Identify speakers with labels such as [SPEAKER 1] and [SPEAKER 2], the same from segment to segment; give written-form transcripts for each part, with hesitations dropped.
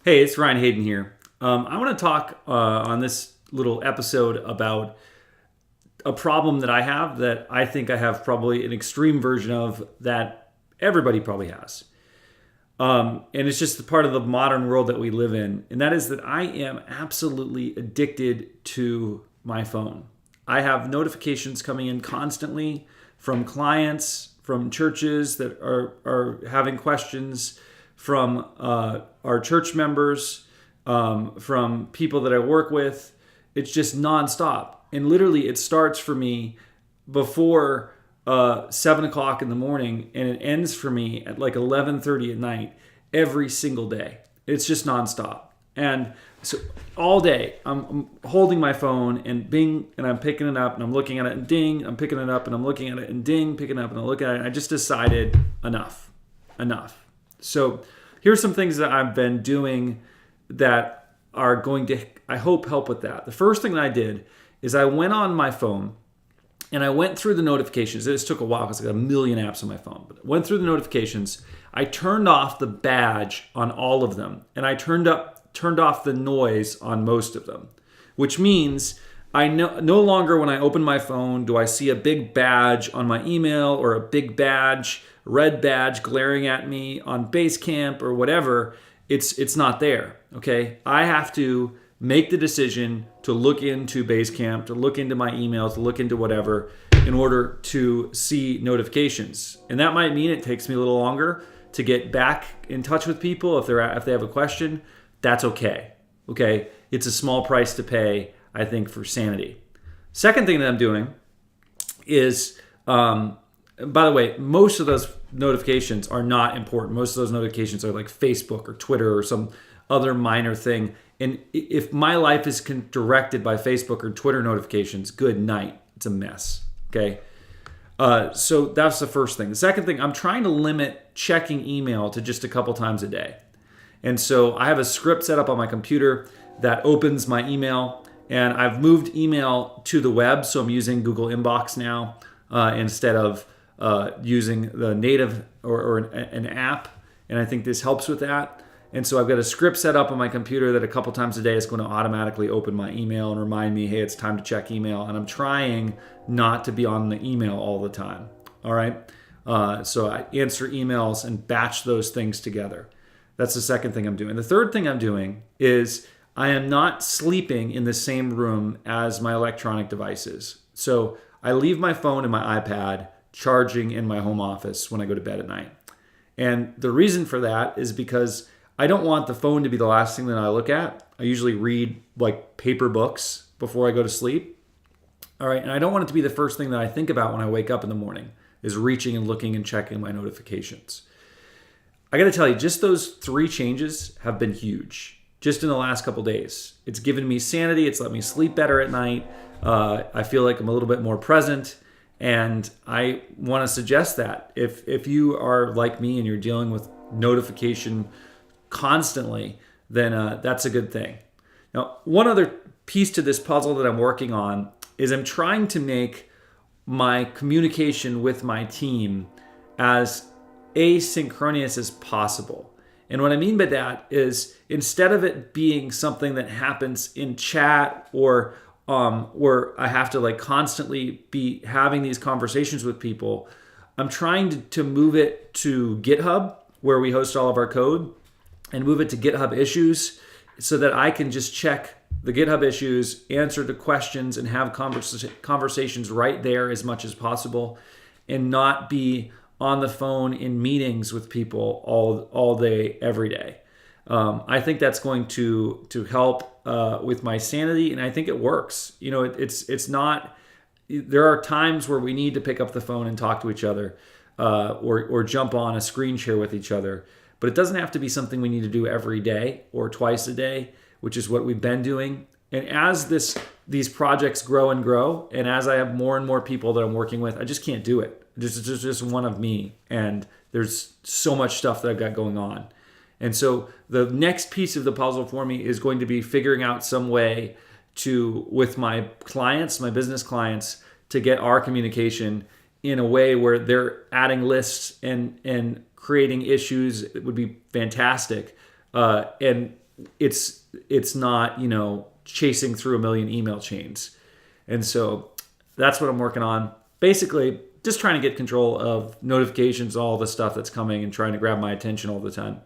[SPEAKER 1] Hey, it's Ryan Hayden here. I want to talk on this little episode about a problem that I have that I think I have probably an extreme version of that everybody probably has. And it's just the part of the modern world that we live in. And that is that I am absolutely addicted to my phone. I have notifications coming in constantly from clients, from churches that are having questions, from our church members, from people that I work with. It's just nonstop. And literally, it starts for me before 7 o'clock in the morning, and it ends for me at like 11:30 at night every single day. It's just nonstop. And so all day, I'm holding my phone and bing, and I'm picking it up and I'm looking at it and ding, I'm picking it up and I'm looking at it and ding, picking it up and I'm looking at it. And I just decided enough. So here's some things that I've been doing that are going to, I hope, help with that. The first thing that I did is I went on my phone and I went through the notifications. This took a while because I got a million apps on my phone, but I went through the notifications. I turned off the badge on all of them, and I turned off the noise on most of them, which means I no longer, when I open my phone, do I see a big badge on my email or a big badge, red badge glaring at me on Basecamp or whatever. It's not there. Okay, I have to make the decision to look into Basecamp, to look into my emails, to look into whatever in order to see notifications. And that might mean it takes me a little longer to get back in touch with people if they have a question. That's okay. Okay, it's a small price to pay, I think, for sanity. Second thing that I'm doing is, by the way, most of those notifications are not important. Most of those notifications are like Facebook or Twitter or some other minor thing. And if my life is directed by Facebook or Twitter notifications, good night. It's a mess. Okay. So that's the first thing. The second thing, I'm trying to limit checking email to just a couple times a day. And so I have a script set up on my computer that opens my email, and I've moved email to the web. So I'm using Google Inbox now instead of using the native or an app. And I think this helps with that. And so I've got a script set up on my computer that a couple times a day is going to automatically open my email and remind me, hey, it's time to check email. And I'm trying not to be on the email all the time. All right. So I answer emails and batch those things together. That's the second thing I'm doing. The third thing I'm doing is I am not sleeping in the same room as my electronic devices. So I leave my phone and my iPad charging in my home office when I go to bed at night. And the reason for that is because I don't want the phone to be the last thing that I look at. I usually read like paper books before I go to sleep. All right. And I don't want it to be the first thing that I think about when I wake up in the morning is reaching and looking and checking my notifications. I got to tell you, just those three changes have been huge just in the last couple days. It's given me sanity. It's let me sleep better at night. I feel like I'm a little bit more present. And I want to suggest that if you are like me and you're dealing with notification constantly, then that's a good thing. Now, one other piece to this puzzle that I'm working on is I'm trying to make my communication with my team as asynchronous as possible. And what I mean by that is instead of it being something that happens in chat or where I have to like constantly be having these conversations with people, I'm trying to move it to GitHub where we host all of our code and move it to GitHub issues so that I can just check the GitHub issues, answer the questions, and have conversations right there as much as possible and not be on the phone in meetings with people all day, every day. I think that's going to help with my sanity, and I think it works. You know, it's not. There are times where we need to pick up the phone and talk to each other, or jump on a screen share with each other. But it doesn't have to be something we need to do every day or twice a day, which is what we've been doing. And as these projects grow and grow, and as I have more and more people that I'm working with, I just can't do it. This is just one of me, and there's so much stuff that I've got going on. And so the next piece of the puzzle for me is going to be figuring out some way to, with my clients, my business clients, to get our communication in a way where they're adding lists and creating issues. It would be fantastic. And it's not, chasing through a million email chains. And so that's what I'm working on. Basically, just trying to get control of notifications, all the stuff that's coming, and trying to grab my attention all the time.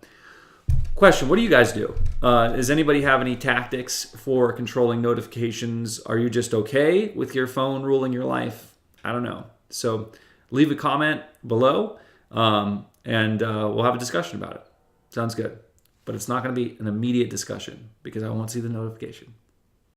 [SPEAKER 1] Question: what do you guys do? Does anybody have any tactics for controlling notifications? Are you just okay with your phone ruling your life? I don't know. So leave a comment below, and we'll have a discussion about it. Sounds good. But it's not going to be an immediate discussion because I won't see the notification.